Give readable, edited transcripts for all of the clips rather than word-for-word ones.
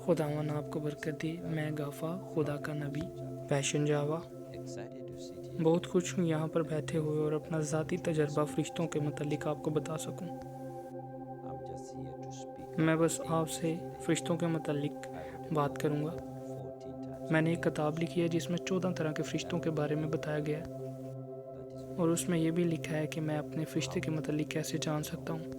खुदावन आपको बरकत दे। मैं गाफा, खुदा का नबी, पैशन जावा। बहुत खुश हूँ यहाँ पर बैठे हुए और अपना ज़ाती तजर्बा फरिश्तों के मतलब आपको बता सकूँ। मैं बस आपसे फरिश्तों के मतलब बात करूँगा। मैंने एक किताब लिखी है जिसमें 14 तरह के फरिश्तों के बारे में बताया गया है, और उसमें यह भी लिखा है कि मैं अपने फरिश्ते के मतलब कैसे जान सकता हूँ,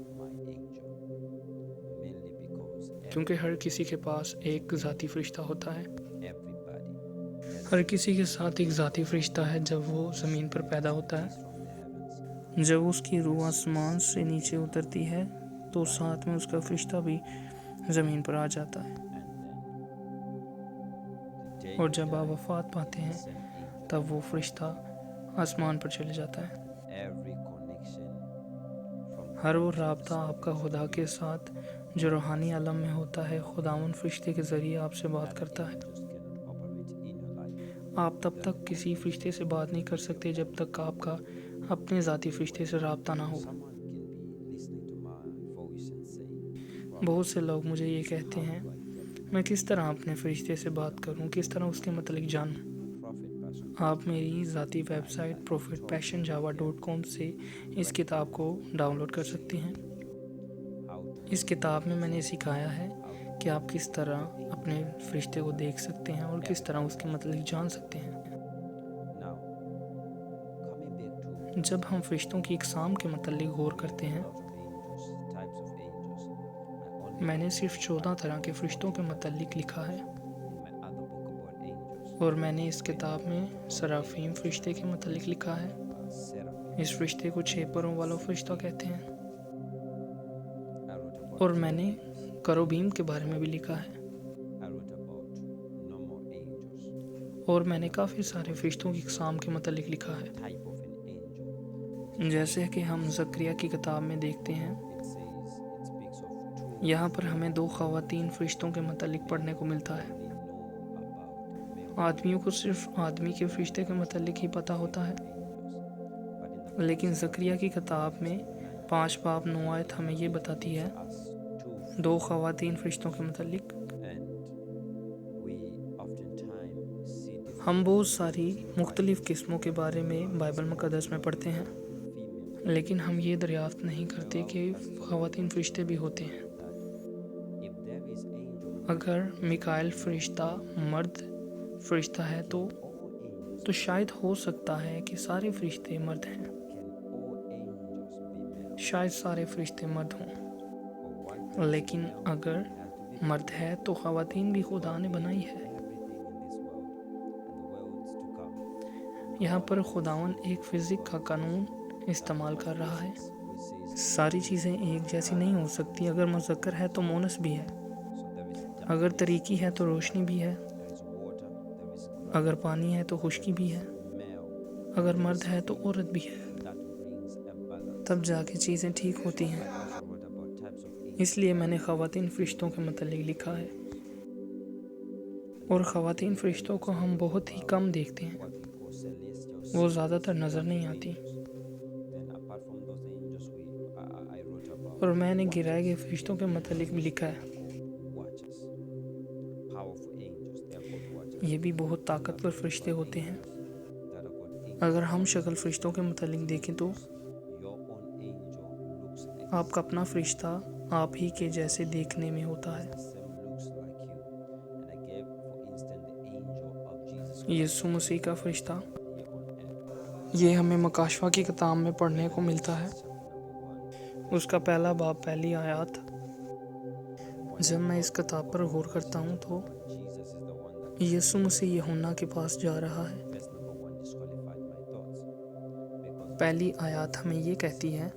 क्योंकि हर किसी के पास एक ज़ाती फरिश्ता होता है। हर किसी के साथ एक ज़ाती फरिश्ता है। जब वो ज़मीन पर पैदा होता है, जब उसकी रूह आसमान से नीचे उतरती है, तो साथ में उसका फरिश्ता भी ज़मीन पर आ जाता है। और जब आप वफ़ात पाते हैं, तब वो फरिश्ता आसमान पर चले जाता है। हर वो राब्ता आपका खुदा के साथ जो रूहानी आलम में होता है, खुदावन फरिश्ते के ज़रिए आपसे बात करता है। आप तब तक किसी फरिश्ते से बात नहीं कर सकते जब तक आपका अपने ज़ाती फरिश्ते से राब्ता ना हो। बहुत से लोग मुझे ये कहते हैं, मैं किस तरह अपने फरिश्ते से बात करूं, किस तरह उसके मतलब जानूं। आप मेरी ज़ाती वेबसाइट prophetpassionjava.com से इस किताब को डाउनलोड कर सकते हैं। इस किताब में मैंने सिखाया है कि आप किस तरह अपने फरिश्ते को देख सकते हैं और किस तरह उसके मतलब जान सकते हैं। जब हम फरिश्तों की इकसाम के मतलब गौर करते हैं, मैंने सिर्फ 14 तरह के फरिश्तों के मतलब लिखा है, और मैंने इस किताब में सराफीम फरिश्ते के मतलब लिखा है। इस फरिश्ते को 6 परों वाला फरिश्ता कहते हैं। और मैंने करोबीम के बारे में भी लिखा है। और मैंने काफ़ी सारे फरिश्तों की इकसाम के मतलब लिखा है। जैसे कि हम ज़करिया की किताब में देखते हैं, यहाँ पर हमें 2 ख़वातीन फरिश्तों के मतलब पढ़ने को मिलता है। आदमियों को सिर्फ आदमी के फरिश्ते के मतलब ही पता होता है, लेकिन ज़करिया की किताब में 5 बाब 9 आयत हमें ये बताती है 2 ख़वातीन फरिश्तों के मतलब। हम बहुत सारी मुख्तलिफ़ किस्मों के बारे में बाइबल मुक़द्दस में पढ़ते हैं, लेकिन हम ये दरियाफ़्त नहीं करते कि ख़वातीन फरिश्ते भी होते हैं। अगर मिकाएल फरिश्ता मर्द फरिश्ता है तो शायद हो सकता है कि सारे फरिश्ते मर्द हैं। शायद सारे फरिश्ते मर्द हों, लेकिन अगर मर्द है तो ख़वातीन भी खुदा ने बनाई है। यहाँ पर खुदावन एक फिज़िक का कानून इस्तेमाल कर रहा है। सारी चीज़ें एक जैसी नहीं हो सकती। अगर मुज़क्कर है तो मोनस भी है, अगर तरीकी है तो रोशनी भी है, अगर पानी है तो खुश्की भी है, अगर मर्द है तो औरत भी है। तब जाके चीज़ें ठीक होती हैं। इसलिए मैंने ख़वातीन फरिश्तों के मतलब लिखा है। और ख़वातीन फरिश्तों को हम बहुत ही कम देखते हैं, वो ज़्यादातर नज़र नहीं आती। और मैंने गिराए गए फरिश्तों के मतलब भी लिखा है। ये भी बहुत ताकतवर फरिश्ते होते हैं। अगर हम शक्ल फरिश्तों के मतलब देखें तो आपका अपना फरिश्ता आप ही के जैसे देखने में होता है। यीशु मसीह का फरिश्ता, ये हमें मकाशवा की किताब में पढ़ने को मिलता है, उसका 1 बाब 1 आयत। जब मैं इस किताब पर गौर करता हूँ तो यीशु मसीह यूहन्ना के पास जा रहा है। 1 आयत हमें ये कहती है,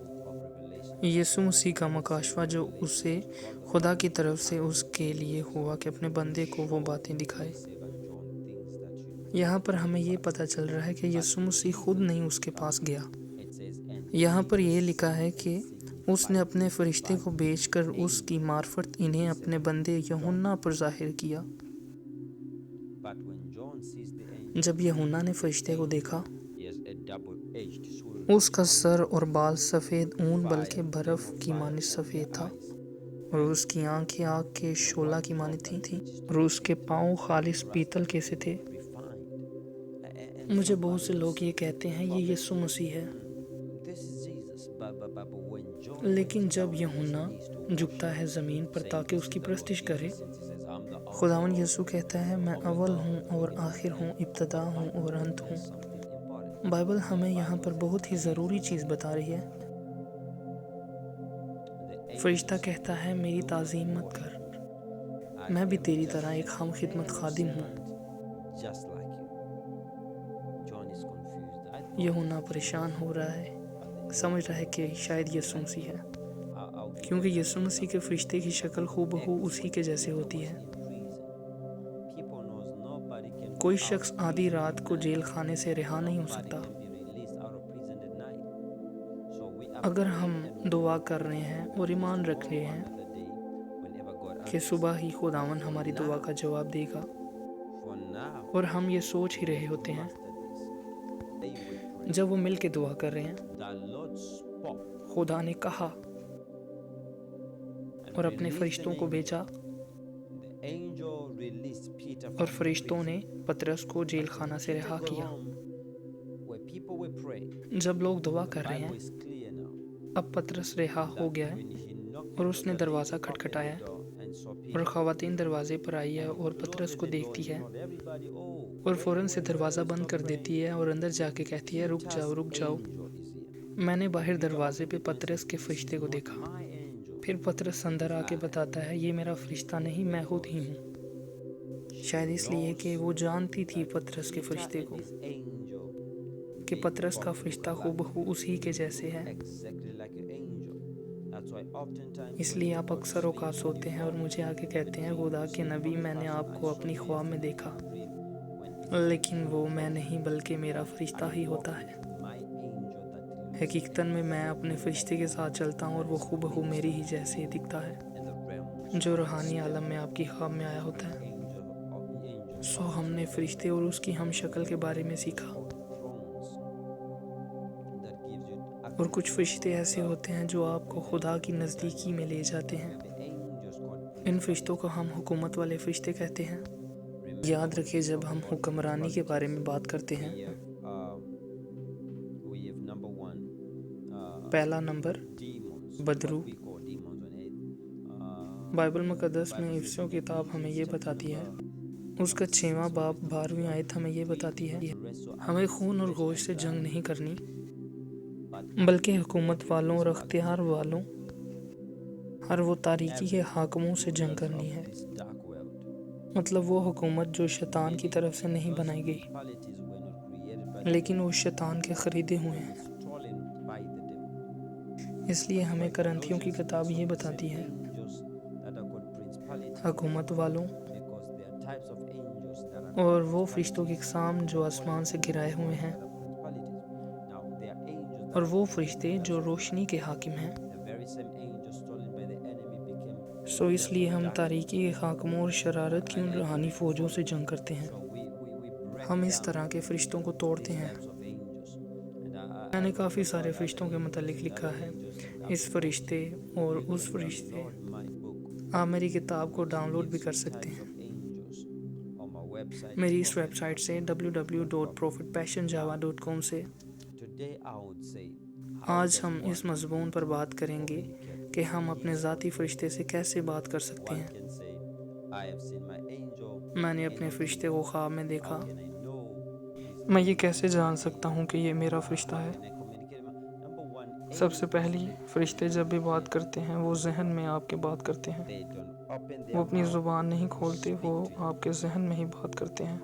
यीशु मसीह का मकाशवा जो उसे खुदा की तरफ से उसके लिए हुआ कि अपने बंदे को वो बातें दिखाए। यहाँ पर हमें ये पता चल रहा है कि यीशु मसीह खुद नहीं उसके पास गया। यहाँ पर यह लिखा है कि उसने अपने फरिश्ते को भेजकर उसकी मार्फत इन्हें अपने बंदे यूहन्ना पर ज़ाहिर किया। जब यूहन्ना ने फरिश्ते को देखा, उसका सर और बाल सफ़ेद ऊन बल्कि बर्फ़ की मानिश सफ़ेद था, اور اس کی آنکھیں آگ کے شعلہ کی مانند تھیں اور اس کے پاؤں خالص پیتل کے سے تھے۔ مجھے بہت سے لوگ یہ کہتے ہیں یہ یسوع مسیح ہے، لیکن جب یوحنا جھکتا ہے زمین پر تاکہ اس کی پرستش کرے، خداوند یسوع کہتا ہے میں اول ہوں اور آخر ہوں، ابتدا ہوں اور انت ہوں۔ بائبل ہمیں یہاں پر بہت ہی ضروری چیز بتا رہی ہے۔ فرشتہ کہتا ہے میری تعظیم مت کر، میں بھی تیری طرح ایک ہم خدمت خادم ہوں۔ یوحنا پریشان ہو رہا ہے، سمجھ رہا ہے کہ شاید یسوع مسیح ہے، کیونکہ یسوع مسیح کے فرشتے کی شکل ہو بہو اسی کے جیسے ہوتی ہے۔ کوئی شخص آدھی رات کو جیل خانے سے رہا نہیں ہو سکتا۔ اگر ہم دعا کر رہے ہیں اور ایمان رکھ رہے ہیں کہ صبح ہی خداوند ہماری دعا کا جواب دے گا، اور ہم یہ سوچ ہی رہے ہوتے ہیں جب وہ مل کے دعا کر رہے ہیں، خدا نے کہا اور اپنے فرشتوں کو بھیجا، اور فرشتوں نے پطرس کو جیل خانہ سے رہا کیا۔ جب لوگ دعا کر رہے ہیں، اب پطرس رہا ہو گیا ہے اور اس نے دروازہ کھٹکھٹایا اور خواتین دروازے پر آئی ہے اور پطرس کو دیکھتی ہے اور فوراً سے دروازہ بند کر دیتی ہے اور اندر جا کے کہتی ہے رک جاؤ رک جاؤ، میں نے باہر دروازے پہ پطرس کے فرشتے کو دیکھا۔ پھر پطرس اندر آ کے بتاتا ہے یہ میرا فرشتہ نہیں، میں خود ہی ہوں۔ شاید اس لیے کہ وہ جانتی تھی پطرس کے فرشتے کو، کہ پطرس کا فرشتہ ہو بہو اسی کے جیسے ہے۔ اس لیے آپ اکثر اوقات سوتے ہیں اور مجھے آ کے کہتے ہیں خدا کے نبی میں نے آپ کو اپنی خواب میں دیکھا، لیکن وہ میں نہیں بلکہ میرا فرشتہ ہی ہوتا ہے۔ حقیقتاً میں اپنے فرشتے کے ساتھ چلتا ہوں اور وہ ہو بہو میری ہی جیسے ہی دکھتا ہے، جو روحانی عالم میں آپ کی خواب میں آیا ہوتا ہے۔ ہم نے فرشتے اور اس کی ہم شکل کے بارے میں سیکھا، اور کچھ فرشتے ایسے ہوتے ہیں جو آپ کو خدا کی نزدیکی میں لے جاتے ہیں۔ ان فرشتوں کو ہم حکومت والے فرشتے کہتے ہیں۔ یاد رکھیں جب ہم حکمرانی کے بارے میں بات کرتے ہیں، پہلا نمبر بدرو۔ بائبل مقدس میں افسیوں کتاب ہمیں یہ بتاتی ہے، اس کا 6واں باب 12ویں آیت ہمیں یہ بتاتی ہے ہمیں خون اور گوشت سے جنگ نہیں کرنی، بلکہ حکومت والوں اور اختیار والوں اور وہ تاریکی کے حاکموں سے جنگ کرنی ہے۔ مطلب وہ حکومت جو شیطان کی طرف سے نہیں بنائی گئی، لیکن وہ شیطان کے خریدے ہوئے ہیں۔ اس لیے ہمیں کرنتھیوں کی کتاب یہ بتاتی ہے حکومت والوں اور وہ فرشتوں کی اقسام جو آسمان سے گرائے ہوئے ہیں، اور وہ فرشتے جو روشنی کے حاکم ہیں۔ اس لیے ہم تاریکی کے حاکموں اور شرارت کی ان روحانی فوجوں سے جنگ کرتے ہیں۔ ہم اس طرح کے فرشتوں کو توڑتے ہیں۔ میں نے کافی سارے فرشتوں کے متعلق لکھا ہے، اس فرشتے اور اس فرشتے۔ آپ میری کتاب کو ڈاؤن لوڈ بھی کر سکتے ہیں میری اس ویب سائٹ سے www.prophetpassionjava.com سے۔ آج ہم اس مضمون پر بات کریں گے کہ ہم اپنے ذاتی فرشتے سے کیسے بات کر سکتے ہیں۔ میں نے اپنے فرشتے کو خواب میں دیکھا۔ میں یہ کیسے جان سکتا ہوں کہ یہ میرا فرشتہ ہے؟ سب سے پہلی، فرشتے جب بھی بات کرتے ہیں وہ ذہن میں آپ کے بات کرتے ہیں۔ وہ اپنی زبان نہیں کھولتے، وہ آپ کے ذہن میں ہی بات کرتے ہیں۔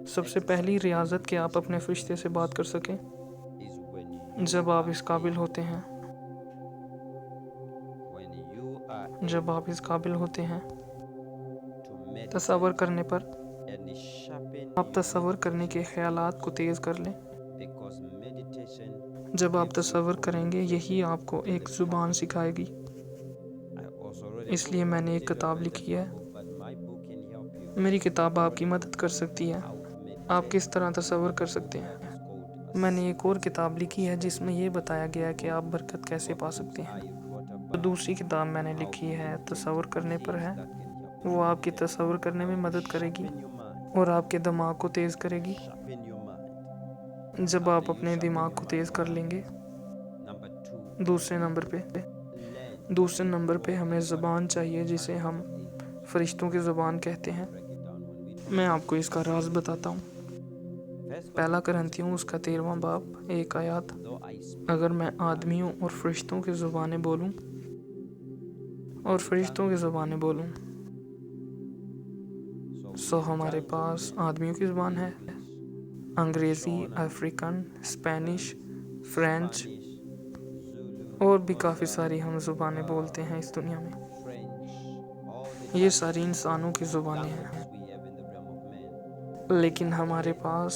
سب سے پہلی ریاضت کہ آپ اپنے فرشتے سے بات کر سکیں، جب آپ اس قابل ہوتے ہیں، جب آپ اس قابل ہوتے ہیں تصور کرنے پر، آپ تصور کرنے کے خیالات کو تیز کر لیں۔ جب آپ تصور کریں گے یہی آپ کو ایک زبان سکھائے گی۔ اس لیے میں نے ایک کتاب لکھی ہے۔ میری کتاب آپ کی مدد کر سکتی ہے۔ آپ کس طرح تصور کر سکتے ہیں۔ میں نے ایک اور کتاب لکھی ہے جس میں یہ بتایا گیا ہے کہ آپ برکت کیسے پا سکتے ہیں۔ دوسری کتاب میں نے لکھی ہے تصور کرنے پر ہے، وہ آپ کی تصور کرنے میں مدد کرے گی اور آپ کے دماغ کو تیز کرے گی۔ جب آپ اپنے دماغ کو تیز کر لیں گے، دوسرے نمبر پہ ہمیں زبان چاہیے جسے ہم فرشتوں کی زبان کہتے ہیں۔ میں آپ کو اس کا راز بتاتا ہوں۔ پہلا کرنتھیوں اس کا 13واں باب 1 آیات۔ اگر میں آدمیوں اور فرشتوں کی زبانیں بولوں سو ہمارے پاس آدمیوں کی زبان ہے، انگریزی، افریقن، اسپینش، فرینچ اور بھی کافی ساری ہم زبانیں بولتے ہیں اس دنیا میں۔ یہ ساری انسانوں کی زبانیں ہیں، لیکن ہمارے پاس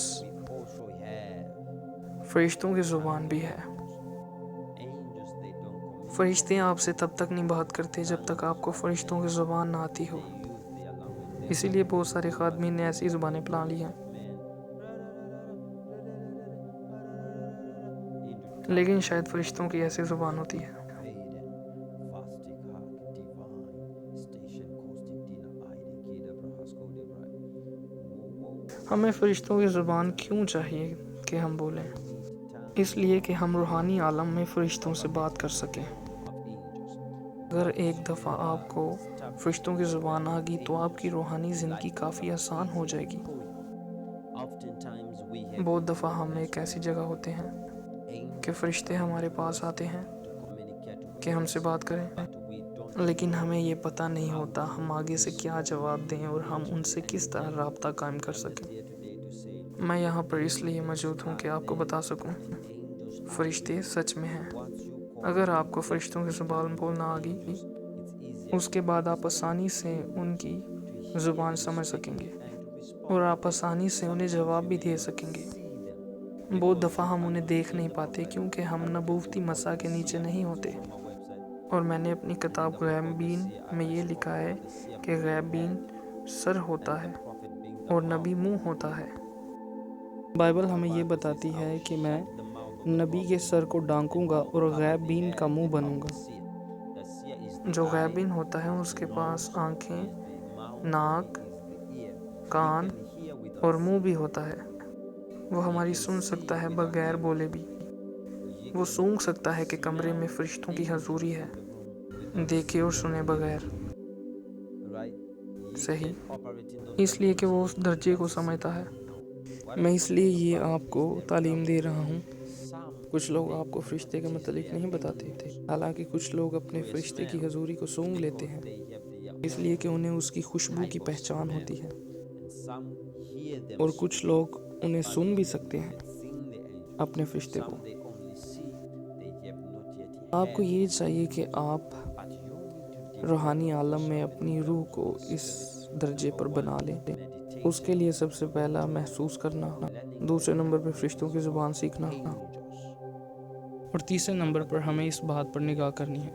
فرشتوں کی زبان بھی ہے۔ فرشتے آپ سے تب تک نہیں بات کرتے جب تک آپ کو فرشتوں کی زبان نہ آتی ہو۔ اسی لیے بہت سارے خادمین نے ایسی زبانیں اپنا لی ہیں، لیکن شاید فرشتوں کی ایسی زبان ہوتی ہے۔ ہمیں فرشتوں کی زبان کیوں چاہیے کہ ہم بولیں؟ اس لیے کہ ہم روحانی عالم میں فرشتوں سے بات کر سکیں۔ اگر ایک دفعہ آپ کو فرشتوں کی زبان آ گئی تو آپ کی روحانی زندگی کافی آسان ہو جائے گی۔ بہت دفعہ ہم ایک ایسی جگہ ہوتے ہیں کہ فرشتے ہمارے پاس آتے ہیں کہ ہم سے بات کریں، لیکن ہمیں یہ پتہ نہیں ہوتا ہم آگے سے کیا جواب دیں اور ہم ان سے کس طرح رابطہ قائم کر سکیں۔ میں یہاں پر اس لیے موجود ہوں کہ آپ کو بتا سکوں فرشتے سچ میں ہیں۔ اگر آپ کو فرشتوں کی زبان بولنا آ گئی، اس کے بعد آپ آسانی سے ان کی زبان سمجھ سکیں گے اور آپ آسانی سے انہیں جواب بھی دے سکیں گے۔ بہت دفعہ ہم انہیں دیکھ نہیں پاتے کیونکہ ہم نبوتی مسا کے نیچے نہیں ہوتے، اور میں نے اپنی کتاب غیب بین میں یہ لکھا ہے کہ غیب بین سر ہوتا ہے اور نبی منہ ہوتا ہے۔ بائبل ہمیں یہ بتاتی ہے کہ میں نبی کے سر کو ڈانکوں گا اور غیب بین کا منہ بنوں گا۔ جو غیب بین ہوتا ہے اس کے پاس آنکھیں، ناک، کان اور منہ بھی ہوتا ہے۔ وہ ہماری سن سکتا ہے بغیر بولے بھی۔ وہ سونگھ سکتا ہے کہ کمرے میں فرشتوں کی حضوری ہے، دیکھے اور سنے بغیر۔ صحیح، اس لیے کہ وہ اس درجے کو سمجھتا ہے۔ میں اس لیے یہ آپ کو تعلیم دے رہا ہوں۔ کچھ لوگ آپ کو فرشتے کے متعلق نہیں بتاتے تھے، حالانکہ کچھ لوگ اپنے فرشتے کی حضوری کو سونگھ لیتے ہیں، اس لیے کہ انہیں اس کی خوشبو کی پہچان ہوتی ہے، اور کچھ لوگ انہیں سن بھی سکتے ہیں اپنے فرشتے کو۔ آپ کو یہ چاہیے کہ آپ روحانی عالم میں اپنی روح کو اس درجے پر بنا لیں۔ اس کے لیے سب سے پہلا محسوس کرنا، دوسرے نمبر پر فرشتوں کی زبان سیکھنا، اور تیسرے نمبر پر ہمیں اس بات پر نگاہ کرنی ہے۔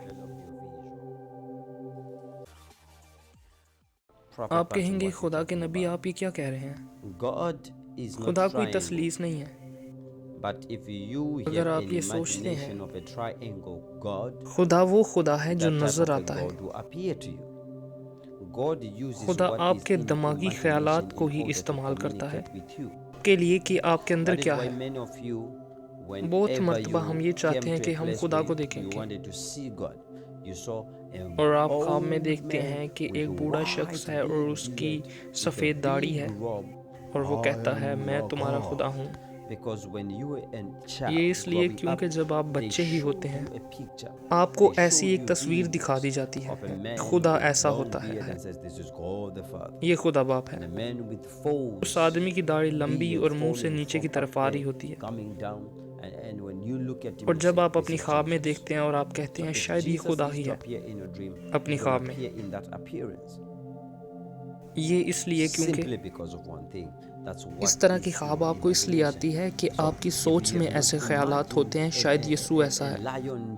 آپ کہیں گے خدا کے نبی آپ یہ کیا کہہ رہے ہیں؟ خدا کوئی تثلیث نہیں ہے۔ اگر آپ یہ سوچتے ہیں خدا وہ خدا ہے جو نظر آتا ہے، خدا آپ کے دماغی خیالات کو ہی استعمال کرتا ہے کے لیے کہ آپ کے اندر کیا ہے۔ بہت مرتبہ ہم یہ چاہتے ہیں کہ ہم خدا کو دیکھیں اور آپ خواب میں دیکھتے ہیں کہ ایک بوڑھا شخص ہے اور اس کی سفید داڑھی ہے اور وہ کہتا ہے میں تمہارا خدا ہوں۔ یہ اس لیے کیونکہ جب آپ بچے ہی ہوتے ہیں آپ کو ایسی ایک تصویر دکھا دی جاتی ہے، خدا ایسا ہوتا ہے، یہ خدا باپ ہے۔ اس آدمی کی داڑھی لمبی اور منہ سے نیچے کی طرف آ رہی ہوتی ہے، اور جب آپ اپنی خواب میں دیکھتے ہیں اور آپ کہتے ہیں شاید یہ خدا ہی ہے اپنی خواب میں، یہ اس لیے کیونکہ اس طرح کی خواب آپ کو اس لیے آتی ہے کہ آپ کی سوچ میں ایسے خیالات ہوتے ہیں شاید یسوع ایسا ہے۔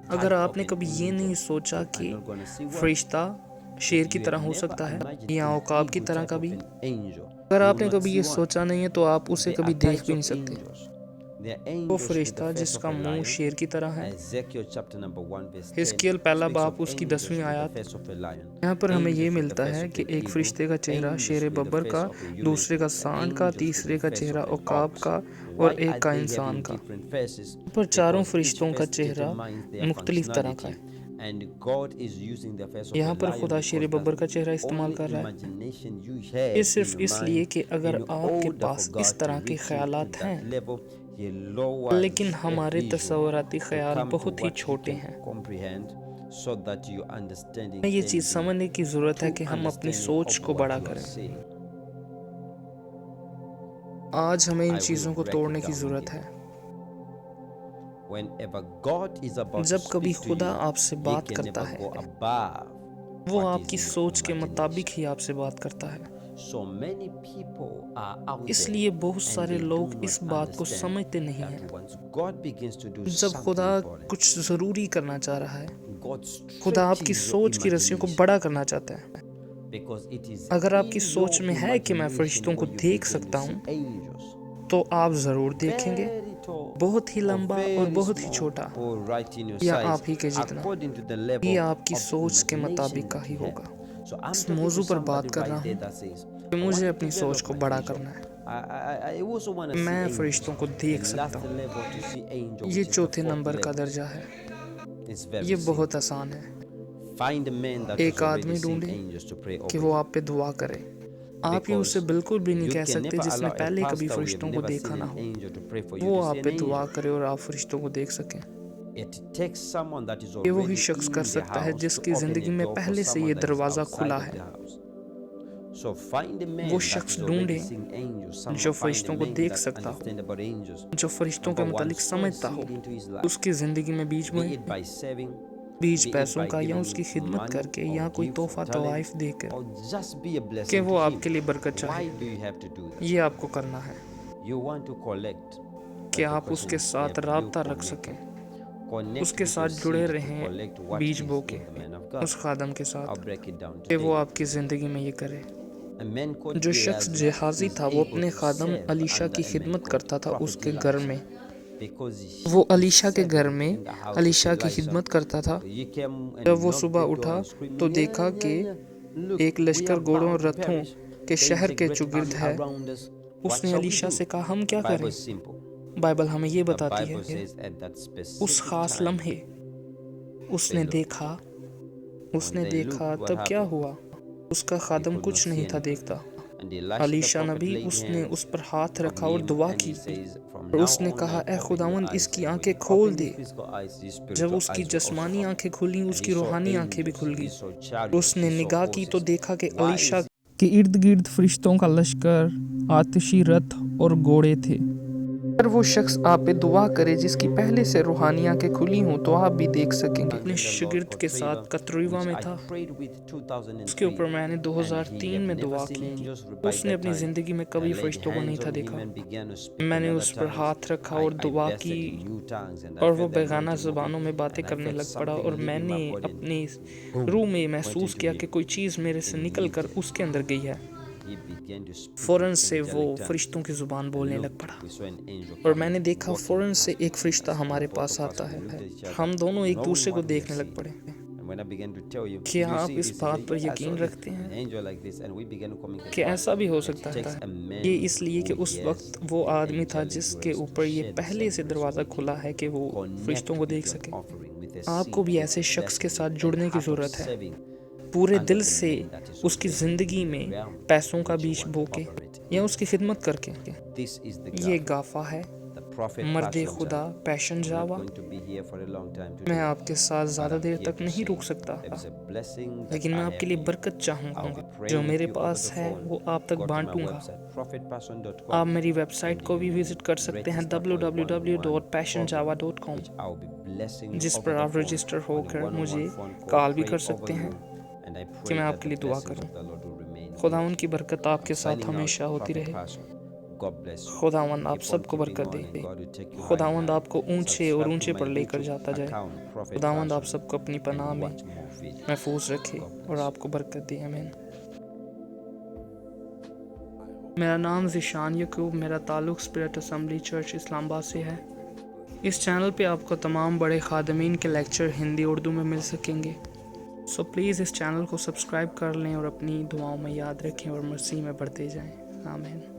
اگر آپ نے کبھی یہ نہیں سوچا کہ فرشتہ شیر کی طرح ہو سکتا ہے یا عقاب کی طرح کا بھی، اگر آپ نے کبھی یہ سوچا نہیں ہے تو آپ اسے کبھی دیکھ بھی نہیں سکتے۔ वो फरिश्ता जिसका मुंह शेर की तरह है। हिजकिय्याल पहला बाब उसकी 10वीं आयत। यहाँ पर हमें ये मिलता है कि एक फरिश्ते का चेहरा शेर बब्बर का, दूसरे का सांड का, तीसरे का चेहरा उकाब का और एक का इंसान का। पर चारों फरिश्तों का चेहरा मुख्तलिफ तरह का है। यहाँ पर खुदा शेर बब्बर का चेहरा इस्तेमाल कर रहा है। ये सिर्फ इसलिए कि अगर आपके पास इस तरह के ख्यालात हैं, लेकिन हमारे तस्वुराती ख्याल बहुत ही छोटे हैं। हमें ये चीज़ समझने की ज़रूरत है कि हम अपनी सोच को बड़ा करें। आज हमें इन चीज़ों को तोड़ने की ज़रूरत है। जब कभी खुदा आपसे बात करता है, वो आपकी सोच के मुताबिक ही आपसे बात करता है। इसलिए बहुत सारे लोग इस बात को समझते नहीं हैं। जब खुदा कुछ ज़रूरी करना चाह रहा है, खुदा आपकी सोच की रस्सियों को बड़ा करना चाहता है। अगर आपकी सोच में है कि मैं फरिश्तों को देख सकता हूँ, तो आप ज़रूर देखेंगे, बहुत ही लंबा और बहुत ही छोटा, या आप ही के जितना। ये आपकी सोच के मुताबिक का ही होगा। इस मौजू पर बात कर रहा हूँ कि मुझे अपनी सोच को बड़ा करना है। मैं फरिश्तों को देख सकता हूँ। ये चौथे नंबर का दर्जा है। ये बहुत आसान है। एक आदमी ढूंढे कि वो आप पे दुआ करे। आप ही उसे बिल्कुल भी नहीं कह सकते जिसने पहले कभी फरिश्तों को देखा ना हो। वो आप पे दुआ करे और आप फरिश्तों को देख सकें। ये वही शख्स कर सकता है जिसकी जिंदगी में पहले से ये दरवाजा खुला है। वो शख्स ढूंढे जो फरिश्तों को देख सकता हो, जो फरिश्तों के मुतालिक समझता हो। उसकी जिंदगी में बीज पैसों का या उसकी खिदमत करके या कोई तोहफा तवाइफ देकर कि वो आपके लिए बरकत चाहे। ये आपको करना है कि आप उसके साथ राब्ता रख सकें, उसके साथ जुड़े रहें, बीज बो के उस खादम के साथ कि वो आपकी ज़िंदगी में ये करे। जो शख्स जहाज़ी था, वो अपने खादम अलीशा की खिदमत करता था उसके घर में। वो अलीशा के घर में अलीशा की खिदमत करता था। जब वो सुबह उठा तो देखा कि एक लश्कर घोड़ों और रथों के शहर के चौगिर्द है। उसने अलीशा से कहा, हम क्या करें? बाइबल हमें ये बताती है कि उस खास लम्हे उसने देखा तब क्या हुआ? उसका खादम कुछ नहीं था देखता। अलीशा नबी, उसने उस पर हाथ रखा और दुआ की और उसने कहा, ए खुदावंद, इसकी आंखें खोल दे। जब उसकी जिस्मानी आंखें खुली, उसकी रूहानी आंखें भी खुल गई। उसने निगाह की तो देखा कि अलीशा के इर्द गिर्द फरिश्तों का लश्कर, आतिशी रथ और घोड़े थे। अगर वो शख्स आप पे दुआ करे जिसकी पहले से रूहानी आंखें खुली हों, तो आप भी देख सकेंगे। अपने शागिर्द के साथ कतरीवा में था। उसके ऊपर मैंने 2003 में दुआ की। उसने अपनी ज़िंदगी में कभी फरिश्तों को नहीं था देखा। मैंने उस पर हाथ रखा और दुआ की और वो बेगाना ज़बानों में बातें करने लग पड़ा और मैंने अपनी रूह में महसूस किया कि कोई चीज़ मेरे से निकल कर उसके अंदर गई है। फ़ौरन से वो फरिश्तों की ज़ुबान बोलने लग पड़ा और मैंने देखा फ़ौरन से एक फरिश्ता हमारे पास आता है। हम दोनों एक दूसरे को देखने लग पड़े। क्या आप इस बात पर यकीन रखते हैं कि ऐसा भी हो सकता है? ये इसलिए कि उस वक्त वो आदमी था जिसके ऊपर ये पहले से दरवाज़ा खुला है कि वो फरिश्तों को देख सके। आपको भी ऐसे शख्स के साथ जुड़ने की ज़रूरत है, पूरे दिल से उसकी ज़िंदगी में पैसों का बीज बो के या उसकी खिदमत करके। ये गाफा है, मर्दे खुदा पैशन जावा। मैं आपके साथ ज़्यादा देर तक नहीं रुक सकता, लेकिन मैं आपके लिए बरकत चाहूँगा। जो मेरे पास है वो आप तक बांटूंगा। आप मेरी वेबसाइट को भी विजिट कर सकते हैं www.passionjava.com, जिस पर आप रजिस्टर होकर मुझे कॉल भी कर सकते हैं कि मैं आपके लिए दुआ करूं। खुदावंद की बरकत आपके साथ हमेशा होती रहे। खुदावंद आप सबको बरकत दे। खुदावंद आपको ऊंचे और ऊंचे पर लेकर जाता जाए। खुदावंद आप सबको अपनी पनाह में महफूज रखे और आपको बरकत दे। आमीन। میرا نام ذیشان یعقوب، میرا تعلق اسپرٹ اسمبلی چرچ اسلام آباد سے ہے۔ اس چینل پہ آپ کو تمام بڑے خادمین کے لیکچر ہندی اردو میں مل سکیں گے۔ سو پلیز اس چینل کو سبسکرائب کر لیں اور اپنی دعاؤں میں یاد رکھیں اور مسیح میں بڑھتے جائیں۔ آمین۔